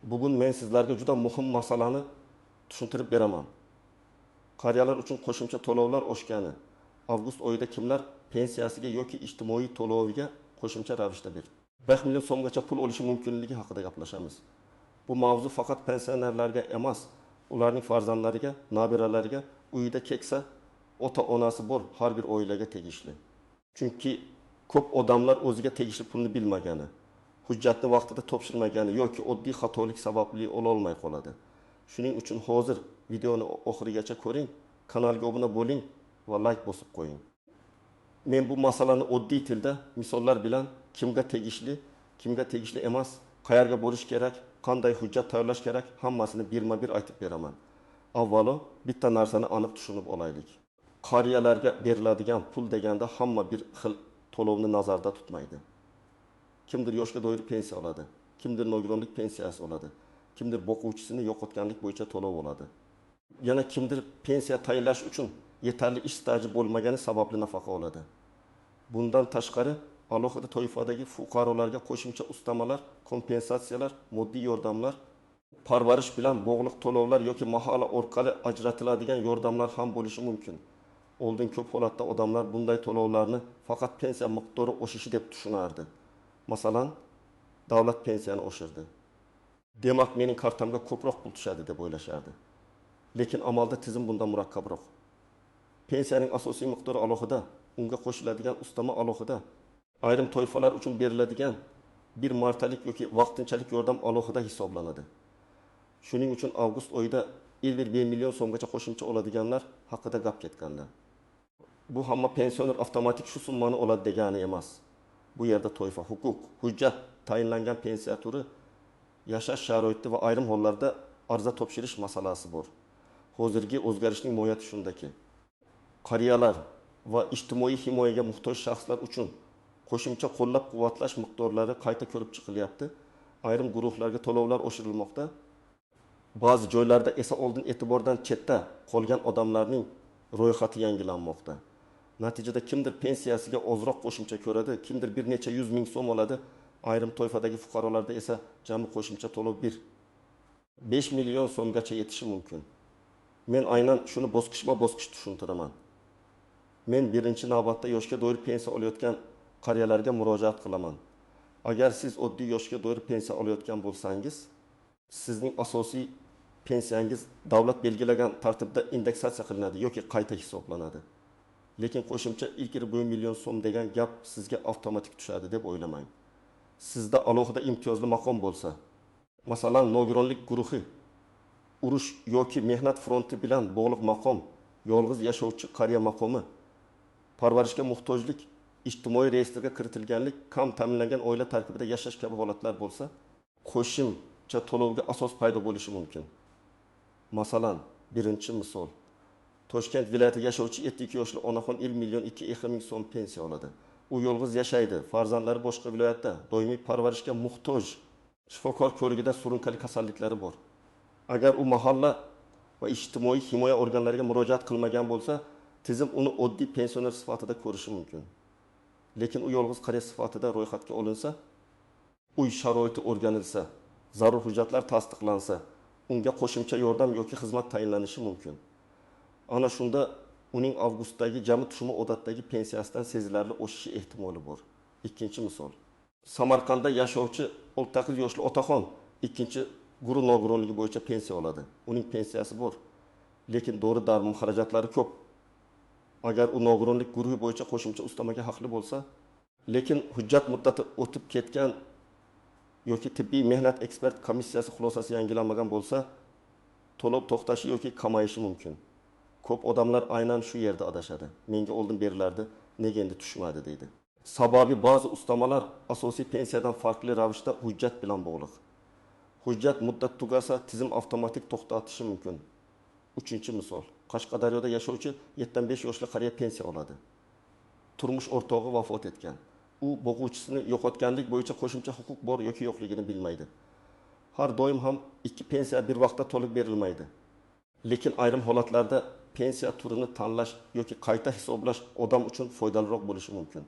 Bugun men sizlarga juda muhim masalani tushuntirib beraman. Qariyalar uchun qo'shimcha to'lovlar oshgani, avgust oyida kimlar pensiyasiga yoki ijtimoiy to'loviga qo'shimcha ravishda 5 million so'mgacha pul olishi mumkinligi haqida gaplashamiz. Bu mavzu faqat pensionerlarga emas, ularning farzandlariga, nabiralariga, uyida keksa ota-onasi bor har bir oilaga tegishli. Chunki ko'p odamlar o'ziga tegishli pulni bilmagani, hujjatni vaqtida topshirmagani yoki oddiy xatolik sababli ololmay qoladi. Shuning uchun hozir videoni oxirigacha ko'ring, kanalga obuna bo'ling va like bosib qo'ying. Men bu masalani oddiy tilda misollar bilan kimga tegishli emas, qayerga borish kerak, qanday hujjat tayyorlash kerak, hammasini birma-bir aytib beraman. Avvalo bitta narsani aniq tushunib olaylik. Qariyalarga beriladigan pul deganda hamma bir xil to'lovni nazarda tutmaydi. Kimdir yoshga doir pensiya oladi, kimdir nogironlik pensiyasi oladi, kimdir boquvchisini yo'qotganlik bo'yicha to'lov oladi. Yana kimdir pensiya tayinlash uchun yetarli ish staji bo'lmagani sababli nafaqa oladi. Bundan tashqari alohida toifadagi fuqarolarga qo'shimcha ustamalar, kompensatsiyalar, moddiy yordamlar, parvarish bilan bog'liq to'lovlar yoki mahalla orqali ajratiladigan yordamlar ham bo'lishi mumkin. Oldin ko'p holatda odamlar bunday to'lovlarni faqat pensiya miqdori oshishi deb tushunardi. Masalan, davlat pensiyani oshirdi. Demak, mening kartamga ko'proq pul tushadi deb o'ylashardi. Lekin amalda tizim bundan murakkabroq. Pensiyaning asosiy miqdori alohida, unga qo'shiladigan ustama alohida, ayrim toifalar uchun beriladigan bir martalik yoki vaqtinchalik yordam alohida hisoblanadi. Shuning uchun avgust oyida 1,1 million so'mgacha qo'shimcha oladiganlar haqida gap ketganda. Bu hamma pensioner avtomatik shu summani oladi degani emas. Bu yerda toifa, huquq, hujjat, tayinlangan pensiya turi, yashash sharoiti va ayrim hollarda arza topshirish masalasi bor. Hozirgi o'zgarishning mohiyati shundaki, qariyalar va ijtimoiy himoyaga muhtoj shaxslar uchun qo'shimcha qo'llab-quvvatlash miqdorlari qayta ko'rib chiqilyapti. Ayrim guruhlarga to'lovlar oshirilmoqda. Ba'zi joylarda esa oldin e'tibordan chetda qolgan odamlarning ro'yxati yangilanmoqda. Natijada kimdir pensiyasiga ozroq qo'shimcha ko'radi, kimdir bir necha 100 ming so'm oladi. Ayrim toifadagi fuqarolarda esa jami qo'shimcha to'lov 5 million so'mgacha yetishi mumkin. Men aynan shuni bosqichma-bosqich tushuntiraman. Men birinchi navbatda yoshga doir pensiya olayotgan qariyalarga murojaat qilaman. Agar siz oddiy yoshga doir pensiya olayotgan bo'lsangiz, sizning asosiy pensiyangiz davlat belgilagan tartibda indeksatsiya qilinadi yoki qayta hisoblanadi. Lekin qo'shimcha 1,1 million so'm degan gap sizga avtomatik tushadi deb o'ylamang. Sizda alohida imtiyozli maqom bo'lsa, masalan, nogironlik guruhi, urush yoki mehnat fronti bilan bog'liq maqom, yolg'iz yashovchi qariya maqomi, parvarishga muhtojlik, ijtimoiy reyestrga kiritilganlik, kam ta'minlangan oila tarkibida yashash kabi holatlar bo'lsa, qo'shimcha to'lovga asos paydo bo'lishi mumkin. Masalan, birinchi misol, Toshkent viloyatida yashovchi 72 yoshli onaxon 1 million 2 ming so'm pensiya oladi. U yolg'iz yashaydi, farzandlari boshqa viloyatda, doimiy parvarishga muhtoj, shifokor ko'rigida surunkali kasalliklari bor. Agar u mahalla va ijtimoiy himoya organlariga murojaat qilmagan bo'lsa, tizim uni oddiy pensioner sifatida ko'rishi mumkin. Lekin u yolg'iz qariya sifatida ro'yxatga olinsa, uy sharoiti o'rganilsa, zarur hujjatlar tasdiqlansa, unga qo'shimcha yordam yoki xizmat tayinlanishi mumkin. Ana shunda uning avgustdagi jami tushumi odatdagi pensiyasidan sezilarli oshishi ehtimoli bor. Ikkinchi misol. Samarqandda yashovchi 18 yoshli otaxon ikkinchi guruh nogironligi bo'yicha pensiya oladi. Uning pensiyasi bor, lekin dori-darmon xarajatlari ko'p. Agar u nogironlik guruhi bo'yicha qo'shimcha ustamaga haqli bo'lsa, lekin hujjat muddati o'tib ketgan yoki tibbiy mehnat ekspert komissiyasi xulosasi yangilanmagan bo'lsa, to'lov to'xtashi yoki kamayishi mumkin. Ko'p odamlar aynan shu yerda adashadi. Menga oldin berilardi, nega endi tushmadi deydi. Sababi ba'zi ustamalar asosiy pensiyadan farqli ravishda hujjat bilan bog'liq. Hujjat muddat tugasa, tizim avtomatik to'xtatishi mumkin. Uchinchi misol. Qashqadaryoda yashovchi 75 yoshli qariya pensiya oladi. Turmush o'rtog'i vafot etgan. U boquvchisini yo'qotganlik bo'yicha qo'shimcha huquq bor yoki yo'qligini bilmaydi. Har doim ham ikki pensiya bir vaqtda to'liq berilmaydi. Lekin ayrim holatlarda pensiya turini tanlash yoki qayta hisoblash odam uchun foydaliroq bo'lishi mumkin.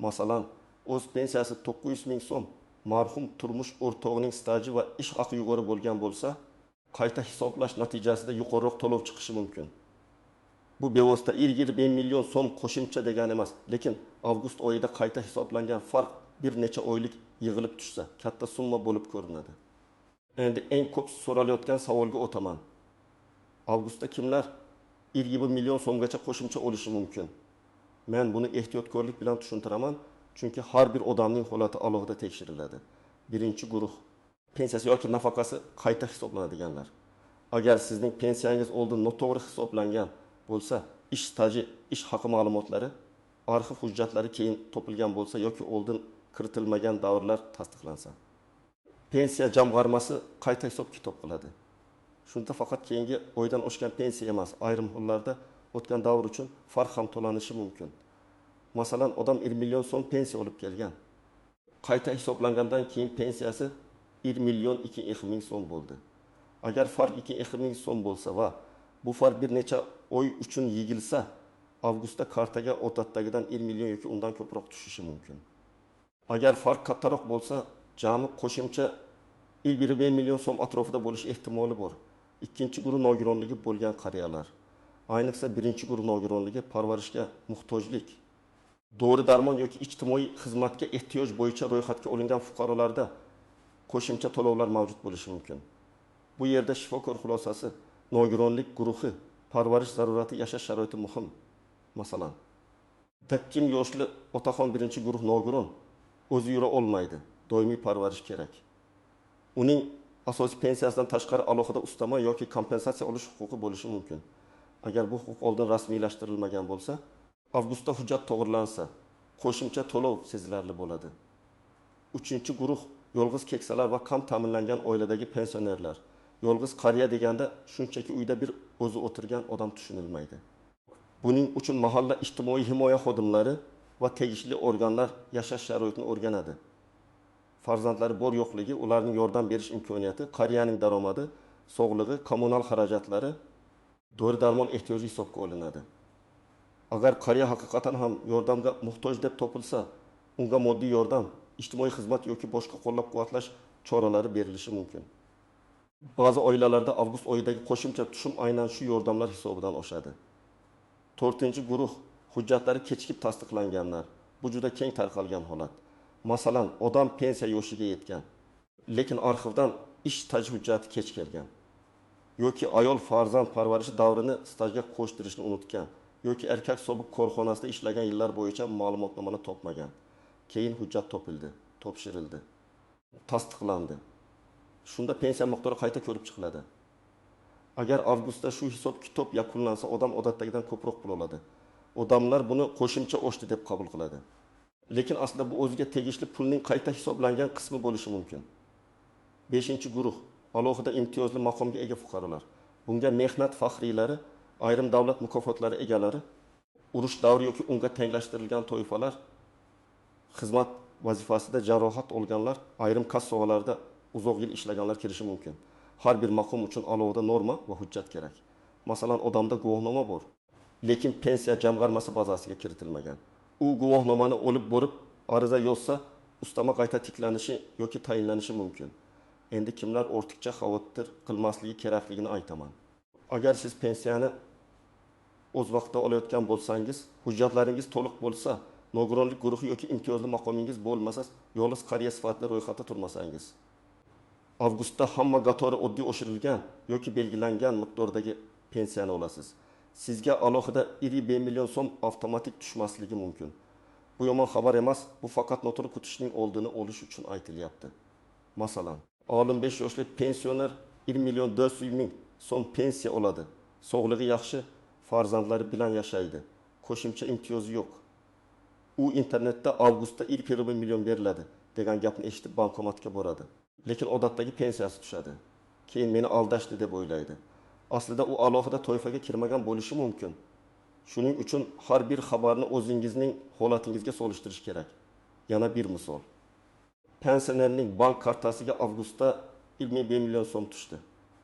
Masalan, o'z pensiyasi 900 ming so'm, marhum turmush o'rtog'ining staji va ish haqi yuqori bo'lgan bo'lsa, qayta hisoblash natijasida yuqoriroq to'lov chiqishi mumkin. Bu bevosita 20 million so'm qo'shimcha degani emas, lekin avgust oyida qayta hisoblangan farq bir necha oylik yig'ilib tushsa, katta summa bo'lib ko'rinadi. Endi eng ko'p so'ralayotgan savolga o'taman. Avgustda kimlar 20 million so'mgacha qo'shimcha olishi mumkin? Men buni ehtiyotkorlik bilan tushuntiraman, chunki har bir odamning holati alohida tekshiriladi. Birinchi guruh pensiyasi yoki nafaqasi qayta hisoblanadiganlar. Agar sizning pensiyangiz oldin noto'g'ri hisoblangan bo'lsa, ish staji, ish haqi ma'lumotlari, arxiv hujjatlari keyin topilgan bo'lsa yoki oldin kiritilmagan davrlar tasdiqlansa, pensiya jamg'armasi qayta hisob kitob qiladi. Shunda faqat keyingi oydan oshgan pensiya emas, ayrim hollarda o'tgan davr uchun farq ham to'lanishi mumkin. Masalan, odam 1 million so'm pensiya olib kelgan. Qayta hisoblangandan keyin pensiyasi 1 million 2 ming so'm bo'ldi. Agar farq 2 ming so'm bo'lsa va bu farq bir necha oy uchun yigilsa, avgustda kartaga odatdagidan 1 million yoki undan ko'proq tushishi mumkin. Agar farq kattaroq bo'lsa, jami qo'shimcha 1 million so'm atrofida bo'lish ehtimoli bor. Ikkinchi guruh nogironligi bo'lgan qariyalar, ayniqsa birinchi guruh nogironligi parvarishga muhtojlik, dori darmon yoki ijtimoiy xizmatga ehtiyoj bo'yicha ro'yxatga olingan fuqarolarda qo'shimcha to'lovlar mavjud bo'lishi mumkin. Bu yerda shifokor xulosasi, nogironlik guruhi, parvarish zarurati, yashash sharoiti muhim. Masalan, 40 yoshli otaxon birinchi guruh nogiron, o'zi yura olmaydi, doimiy parvarish kerak. Uning asosiy pensiyasidan tashqari alohida ustama yoki kompensatsiya olish huquqi bo'lishi mumkin. Agar bu huquq oldin rasmiylashtirilmagan bo'lsa, avgustda hujjat to'g'rilansa, qo'shimcha to'lov sezilarli bo'ladi. Uchinchi guruh yolg'iz keksalar va kam ta'minlangan oiladagi pensionerlar. Yolg'iz qariya deganda shunchaki uyda bir o'zi o'tirgan odam tushunilmaydi. Buning uchun mahalla ijtimoiy himoya xodimlari va tegishli organlar yashash sharoitini o'rganadi. Farzandlari bor yo'qligi, ularning yordam berish imkoniyati, qariyaning daromadi, sog'lig'i, kommunal xarajatlari, dori-darmon ehtiyoji hisobga olinadi. Agar qariya haqiqatan ham yordamga muhtoj deb topilsa, unga moddiy yordam, ijtimoiy xizmat yoki boshqa qo'llab-quvvatlash choralari berilishi mumkin. Ba'zi oilalarda avgust oyidagi qo'shimcha tushum aynan shu yordamlar hisobidan oshadi. 4-guruh hujjatlari kechikib tasdiqlanganlar. Bu juda keng tarqalgan holat. Masalan, odam pensiya yoshiga yetgan, lekin arxivdan ish staj hujjati kech kelgan. Yoki ayol farzand parvarishi davrini stajga qo'shtirishni unutgan, yoki erkak sobiq korxonasida ishlagan yillar bo'yicha ma'lumotnomani topmagan. Keyin hujjat topildi, topshirildi, tasdiqlandi. Shunda pensiya miqdori qayta ko'rib chiqiladi. Agar avgustda shu hisob kitob yakunlansa, odam odatdagidan ko'proq pul oladi. Odamlar buni qo'shimcha oshdi deb qabul qiladi. Lekin aslida bu o'ziga tegishli pulning qayta hisoblangan qismi bo'lishi mumkin. 5-guruh alohida imtiyozli maqomga ega fuqarolar. Bunga mehnat faxriylari, ayrim davlat mukofotlari egalari, urush davri yoki unga tenglashtirilgan toifalar, xizmat vazifasida jarohat olganlar, ayrim kassalarda uzoq yil ishlaganlar kirishi mumkin. Har bir maqom uchun alohida norma va hujjat kerak. Masalan, odamda guvohnoma bor, lekin pensiya jamg'armasi bazasiga kiritilmagan. U guvohnomani olib borib, ariza yozsa, ustama qayta tiklanishi yoki tayinlanishi mumkin. Endi kimlar ortiqcha xavotir qilmasligi kerakligini aytaman. Agar siz pensiyani o'z vaqtida olayotgan bo'lsangiz, hujjatlaringiz to'liq bo'lsa, nogironlik guruhi yoki imtiyozli maqomingiz bo'lmasa, yolg'iz qariya sifatida ro'yxatda turmasangiz, avgustda hamma qatori oddiy oshirilgan yoki belgilangan miqdordagi pensiyani olasiz. Sizga alohida 1 million so'm avtomatik tushmasligi mumkin. Bu yomon xabar emas, bu faqat noto'g'ri kutishning oldini olish uchun aytilyapti. Masalan, 5 yoshli pensioner 1 million 400 ming so'm pensiya oladi. Sog'lig'i yaxshi, farzandlari bilan yashaydi. Qo'shimcha imtiyozi yo'q. U internetda avgustda 1 million beriladi degan gapni eshitib bankomatga boradi. Lekin odatdagi pensiyasi tushadi. Keyin meni aldashdi deb o'ylaydi. Aslida u alohida toifaga kirmagan bo'lishi mumkin. Shuning uchun har bir xabarni o'zingizning holatingizga solishtirish kerak. Yana bir misol. Pensionerning bank kartasiga avgustda 1 million so'm tushdi.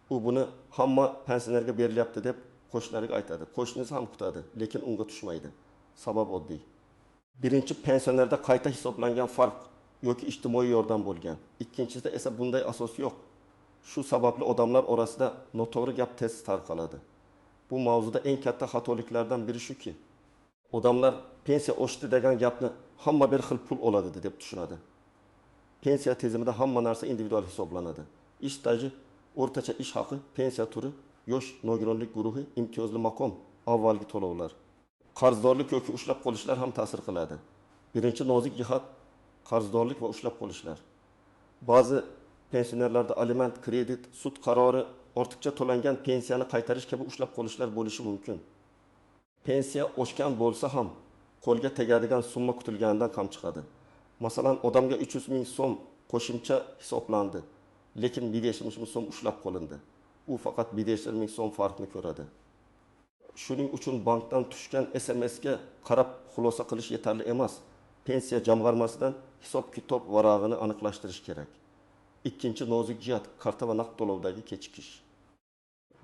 U buni hamma pensionerga berilyapti deb qo'shnilariga aytadi. Qo'shnisi ham kutadi, lekin unga tushmaydi. Sabab oddiy. Birinchi pensionerda qayta hisoblangan farq yoki ijtimoiy yordam bo'lgan. Ikkinchisida esa bunday asos yo'q. Shu sababli odamlar orasida noto'g'ri gap tez tarqaladi. Bu mavzuda eng katta xatoliklardan biri shuki, odamlar pensiya oshdi degan gapni hamma bir xil pul oladi deb tushunadi. Pensiya tizimida hamma narsa individual hisoblanadi. Ish staji, o'rtacha ish haqi, pensiya turi, yosh nogironlik guruhi, imtiyozli maqom, avvalgi to'lovlar. Qarzdorlik yoki ushlab qolishlar ham ta'sir qiladi. Birinchi nozik jihat qarzdorlik va ushlab qolishlar. Ba'zi pensionerlarda aliment, kredit, sud qarori, ortiqcha to'langan pensiyani qaytarish kabi ushlab qolishlar bo'lishi mumkin. Pensiya oshgan bo'lsa ham qo'lga tegadigan summa kutilganidan kam chiqadi. Masalan, odamga 300 ming so'm qo'shimcha hisoblandi, lekin 570 ming so'm ushlab qolindi. U faqat 570 ming so'm farqni ko'radi. Shuning uchun bankdan tushgan SMSga qarab xulosa qilish yetarli emas. Pensiya jamg'armasidan hisob-kitob varag'ini aniqlashtirish kerak. Ikkinchi nozik jihat karta va naqd to'lovdagi kechikish.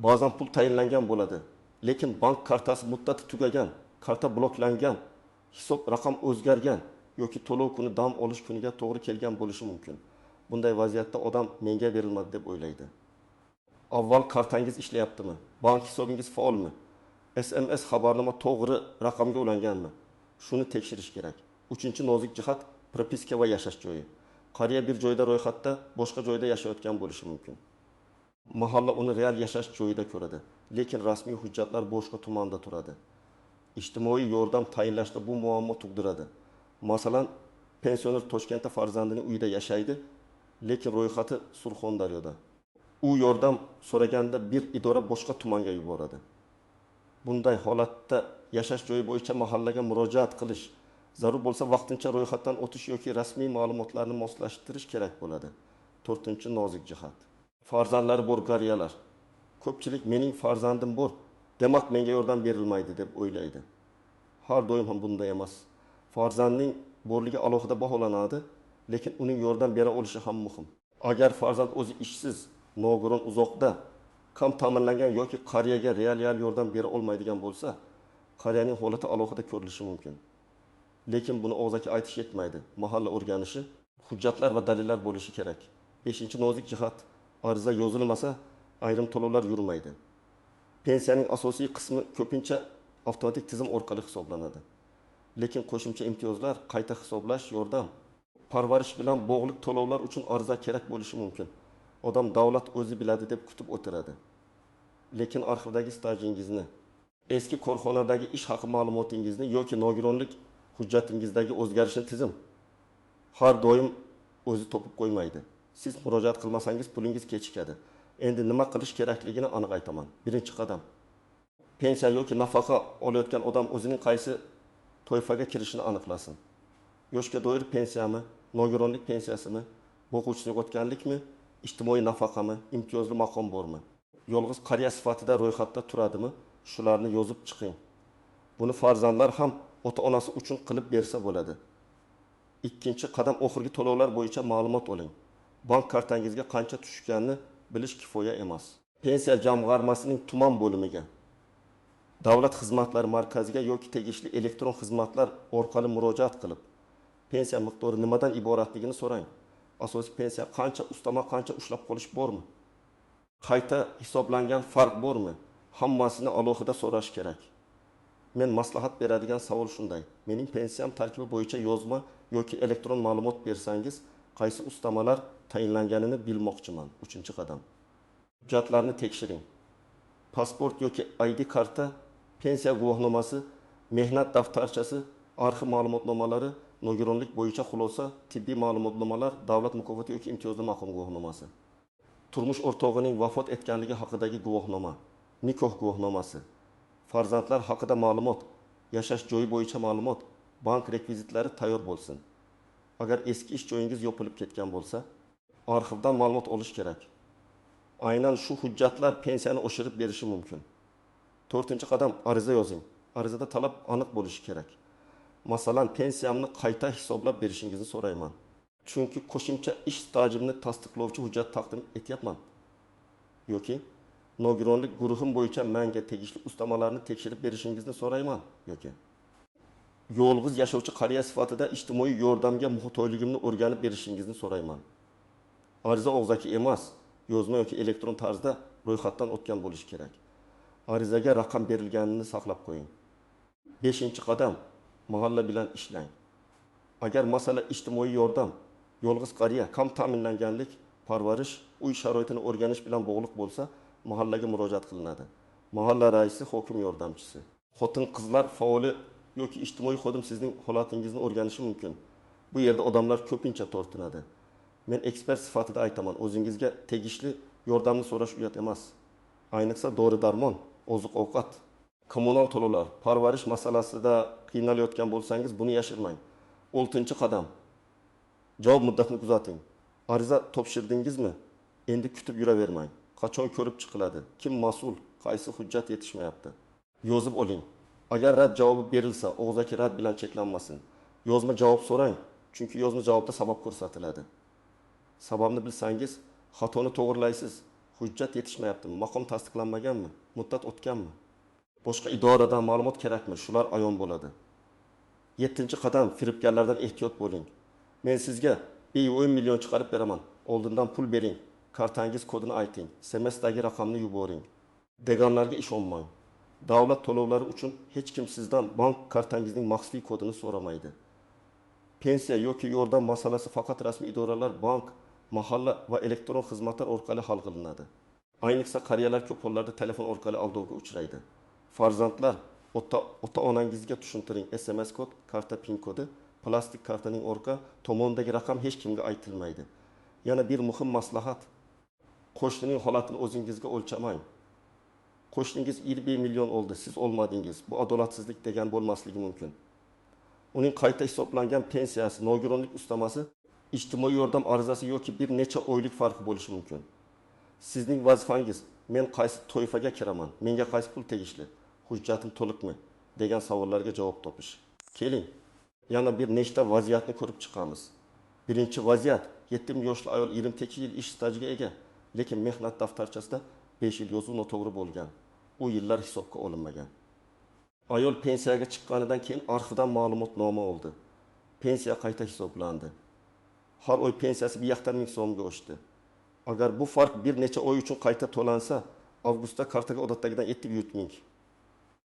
Ba'zan pul tayinlangan bo'ladi, lekin bank kartasi muddati tugagan, karta bloklangan, hisob raqam o'zgargan yoki to'lov kuni dam olish kuniga to'g'ri kelgan bo'lishi mumkin. Bunday vaziyatda odam menga berilmadi deb o'ylaydi. Avval kartangiz ishlayaptimi? Bank hisobingiz faolmi? SMS xabarnoma to'g'ri raqamga ulanganmi? Shuni tekshirish kerak. Uchinchi nozik jihat propiska va yashash joyi. Qariya bir joyda ro'yxatda, boshqa joyda yashayotgan bo'lishi mumkin. Mahalla uni real yashash joyida ko'radi, lekin rasmiy hujjatlar boshqa tumanda turadi. Ijtimoiy yordam tayinlashda bu muammo tug'diradi. Masalan, pensioner Toshkentda farzandining uyida yashaydi, lekin ro'yxati Surxondaryoda. U yordam so'raganda bir idora boshqa tumanga yuboradi. Bunday holatda yashash joyi bo'yicha mahallaga murojaat qilish, zarur bo'lsa vaqtincha ro'yxatdan o'tish yoki rasmiy ma'lumotlarni moslashtirish kerak bo'ladi. 4-chi nozik jihat. Farzandlari bor qariyalar. Ko'pchilik mening farzandim bor, demak menga yordam berilmaydi deb o'ylaydi. Har doim ham bunday emas. Farzandning borligi alohida baholanadi, lekin uning yordam bera olishi ham muhim. Agar farzand o'zi ishsiz, nogiron, uzoqda, kam ta'minlangan yoki qariyaga real yordam bera olmaydigan bo'lsa, qariyaning holati alohida ko'rilishi mumkin. Lekin buni og'zaki aytish yetmaydi. Mahalla o'rganishi, hujjatlar va dalillar bo'lishi kerak. 5-chi nozik jihat ariza yozilmasa, ayrim to'lovlar yurmaydi. Pensiyaning asosiy qismi ko'pincha avtomatik tizim orqali hisoblanadi. Lekin qo'shimcha imtiyozlar, qayta hisoblash, yordam, parvarish bilan bog'liq to'lovlar uchun ariza kerak bo'lishi mumkin. Odam davlat o'zi biladi deb kutib o'tiradi. Lekin arxivdagi stajingizni, eski korxonadagi ish haqi ma'lumotingizni yoki nogironlik hujjatingizdagi o'zgarishni tizim har doim o'zi topib qo'ymaydi. Siz murojaat qilmasangiz pulingiz kechikadi. Endi nima qilish kerakligini aniq aytaman. Birinchi qadam. Pensiya yoki nafaqa olayotgan odam o'zining qaysi toifaga kirishini aniqlasin. Yoshga doir pensiyami, nogironlik pensiyasimi, bo'g'uvchilik o'tganlikmi, ijtimoiy nafaqami, imtiyozli maqom bormi? Yolg'iz qariya sifatida ro'yxatda turadimi? Shularni yozib chiqing. Buni farzandlar ham ota-onasi uchun qilib bersa bo'ladi. Ikkinchi qadam oxirgi to'lovlar bo'yicha ma'lumot oling. Bank kartangizga qancha tushganini bilish kifoya emas. Pensiya jamg'armasining tuman bo'limiga, davlat xizmatlari markaziga yoki tegishli elektron xizmatlar orqali murojaat qilib, pensiya miqdori nimadan iboratligini so'rang. Asosiy pensiya qancha, ustama qancha, ushlab qolish bormi? Qayta hisoblangan farq bormi? Hammasini alohida so'rash kerak. Men maslahat beradigan savol shunday. Mening pensiyam tarkibi bo'yicha yozma yoki elektron ma'lumot bersangiz, qaysi ustamalar tayinlanganini bilmoqchiman. 3-qadam. Hujjatlarni tekshiring. Pasport yoki ID karta, pensiya guvohnomasi, mehnat daftarchasi, arxiv ma'lumotnomalari, nogironlik bo'yicha xulosa, tibbiy ma'lumotnomalar, davlat mukofoti yoki imtiyozli maqom guvohnomasi. Turmush o'rtog'ining vafot etganligi haqidagi guvohnoma, nikoh guvohnomasi, farzandlar haqida ma'lumot, yashash joyi bo'yicha ma'lumot, bank rekvizitlari tayyor bo'lsin. Agar eski ish joyingiz yopilib ketgan bo'lsa, arxivdan ma'lumot olish kerak. Aynan shu hujjatlar pensiyani oshirib berishi mumkin. 4-qadam ariza yozing. Arizada talab aniq bo'lishi kerak. Masalan, pensiyamni qayta hisoblab berishingizni so'rayman. Chunki qo'shimcha ish stajimni tasdiqlovchi hujjat taqdim etyapman. Yoki nogironlik guruhim bo'yicha menga tegishli ustamalarni tekshirib berishingizni so'rayman. Yoki yolg'iz yashovchi qariya sifatida ijtimoiy yordamga muhtojligimni o'rganib berishingizni so'rayman. Ariza og'zaki emas, yozma yoki elektron tarzda ro'yxatdan o'tgan bo'lishi kerak. Arizaga raqam berilganini saqlab qo'ying. 5-qadam mahalla bilan ishlang. Agar masala ijtimoiy yordam, yolg'iz qariya, kam ta'minlanganlik, parvarish, uy sharoitini o'rganish bilan bog'liq bo'lsa, mahallaga murojaat qilinadi. Mahalla raisi, hokim yordamchisi, xotin-qizlar faoli yoki ijtimoiy xodim sizning holatingizni o'rganishi mumkin. Bu yerda odamlar ko'pincha tortinadi. Men ekspert sifatida aytaman, o'zingizga tegishli yordamni so'rash uyat emas. Ayniqsa dori-darmon, oziq-ovqat, kommunal to'lovlar, parvarish masalasida qiynalayotgan bo'lsangiz, buni yashirmang. 6-qadam. Javob muddatini kuzating. Ariza topshirdingizmi? Endi kutib yuravermang. Qachon ko'rib chiqiladi? Kim mas'ul? Qaysi hujjat yetishmayapti? Yozib oling. Agar rad javobi berilsa, og'zaki rad bilan cheklanmasin. Yozma javob so'rang, chunki yozma javobda sabab ko'rsatiladi. Sababni bilsangiz, xatoni to'g'rilaysiz. Hujjat yetishmayaptimi? Maqom tasdiqlanmaganmi? Muddat o'tganmi? Boshqa idoradan ma'lumot kerakmi? Shular ayon bo'ladi. 7-qadam, firibgarlardan ehtiyot bo'ling. Men sizga 10 million chiqarib beraman. Oldindan pul bering. Kartangiz kodini ayting. SMS'dagi raqamni yuboring. Deganlarga ishonmang. Davlat to'lovlari uchun hech kim sizdan bank kartangizning maxfiy kodini so'ramaydi. Pensiya yoki yordam masalasi faqat rasmiy idoralar, bank, mahalla va elektron xizmatlar orqali hal qilinadi. Ayniqsa qariyalar ko'p hollarda telefon orqali aldovga uchraydi. Farzandlar, ota-onangizga tushuntiring. SMS kod, karta pin kodi, plastik kartaning orqa tomonidagi raqam hech kimga aytilmaydi. Yana bir muhim maslahat. Qo'shnining holatini o'zingizga o'lchamang. Qo'shningiz 20 million oldi, siz olmadingiz. Bu adolatsizlik degan bo'lmasligi mumkin. Uning qayta hisoblangan pensiyasi, nogironlik ustamasi, ijtimoiy yordam arizasi yoki bir necha oylik farqi bo'lishi mumkin. Sizning vazifangiz, men qaysi toifaga kiraman, menga qaysi pul tegishli, hujjatim to'liqmi degan savollarga javob topish. Keling, yana bir nechta vaziyatni ko'rib chiqamiz. Birinchi vaziyat, 70 yoshli ayol 22 yil ish stajiga ega, lekin mehnat daftarchasida 5 yil yozuv noto'g'ri bo'lgan. U yillar hisobga olinmagan. Ayol pensiyaga chiqqanidan keyin arxivdan ma'lumotnoma oldi. Pensiya qayta hisoblandi. Har oy pensiyasi 1,5 ming so'mga oshdi. Agar bu farq bir necha oy uchun qayta to'lansa, avgustda kartaga odatdagidan 700 ming,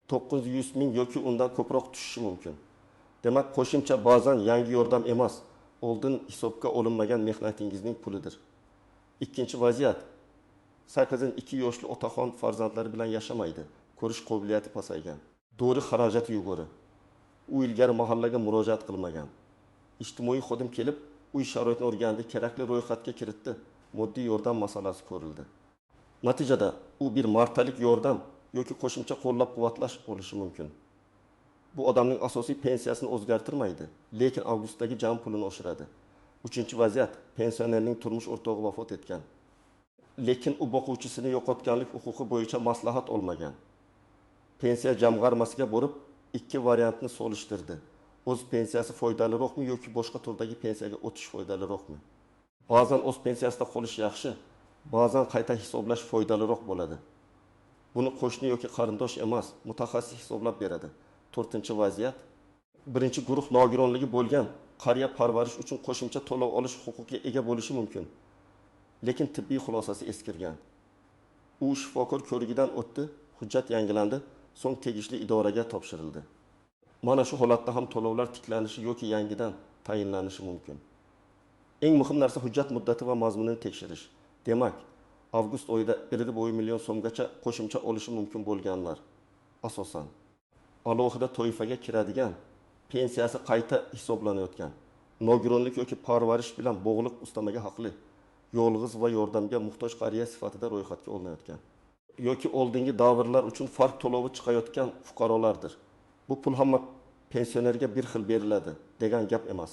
900 ming yoki undan ko'proq tushishi mumkin. Demak, qo'shimcha ba'zan yangi yordam emas, oldin hisobga olinmagan mehnatingizning pulidir. Ikkinchi vaziyat. 82 yoshli otaxon farzandlari bilan yashamaydi. Ko'rish qobiliyati pasaygan. Dori xarajati yuqori. U ilgari mahallaga murojaat qilmagan. Ijtimoiy xodim kelib, uy sharoitini o'rgandi, kerakli ro'yxatga kiritdi. Moddiy yordam masalasi ko'rildi. Natijada u bir martalik yordam yoki qo'shimcha qo'llab-quvvatlash bo'lishi mumkin. Bu odamning asosiy pensiyasini o'zgartirmaydi, lekin avgustdagi jam pulini oshiradi. Uchinchi vaziyat, pensionerning turmush o'rtog'i vafot etgan. Lekin u boquvchisini yo'qotganlik huquqi bo'yicha maslahat olmagan. Pensiya jamg'armasiga borib, ikki variantni solishtirdi. O'z pensiyasi foydaliroqmi yoki boshqa turdagi pensiyaga o'tish foydaliroqmi? Ba'zan o'z pensiyasida qolish yaxshi, ba'zan qayta hisoblash foydaliroq bo'ladi. Buni qo'shni yoki qarindosh emas, mutaxassis hisoblab beradi. 4-vaziyat. Birinchi guruh nogironligi bo'lgan qariya parvarish uchun qo'shimcha to'lov olish huquqiga ega bo'lishi mumkin. Lekin tibbiy xulosasi eskirgan. U shifokor ko'rigidan o'tdi, hujjat yangilandi, so'ng tegishli idoraga topshirildi. Mana shu holatda ham to'lovlar tiklanishi yoki yangidan tayinlanishi mumkin. Eng muhim narsa hujjat muddati va mazmunini tekshirish. Demak, avgust oyida 1,5 million so'mgacha qo'shimcha olishi mumkin bo'lganlar asosan alohida toifaga kiradigan, pensiyasi qayta hisoblanayotgan, nogironlik yoki parvarish bilan bog'liq ustamaga haqli, yolg'iz va yordamga muhtoj qariya sifatida ro'yxatga olinayotgan yoki oldingi davrlar uchun farq to'lovi chiqayotgan fuqarolardir. Bu pul hamma pensionerga bir xil beriladi degan gap emas.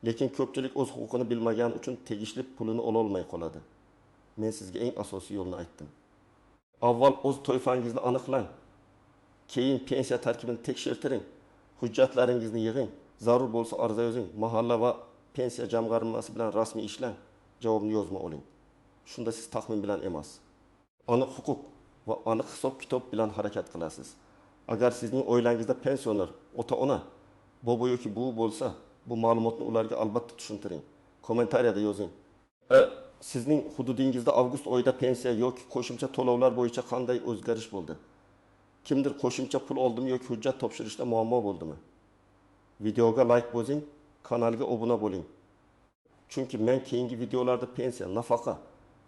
Lekin ko'pchilik o'z huquqini bilmagani uchun tegishli pulini ola olmay qoladi. Men sizga eng asosiy yo'lni aytdim. Avval o'z toifangizni aniqlang. Keyin pensiya tarkibini tekshirtiring. Hujjatlaringizni yig'ing. Zarur bo'lsa ariza yozing. Mahalla va pensiya jamg'armasi bilan rasmiy ishlang. Javobni yozma oling. Shunda siz taxmin bilan emas, aniq huquq va aniq hisob-kitob bilan harakat qilasiz. Agar sizning oilangizda pensioner, ota-ona bobo yoki buvi bo'lsa, bu ma'lumotni ularga albatta tushuntiring. Kommentariyada yozing. Sizning hududingizda avgust oyida pensiya yoki qo'shimcha to'lovlar bo'yicha qanday o'zgarish bo'ldi? Kimdir qo'shimcha pul oldimi yoki hujjat topshirishda muammo bo'ldimi? Videoga like bosing, kanalga obuna bo'ling. Chunki men keyingi videolarda pensiya, nafaqa,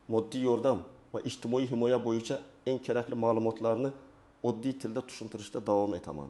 moddiy yordam va ijtimoiy himoya bo'yicha eng kerakli ma'lumotlarni oddiy tilda tushuntirishda davom etaman.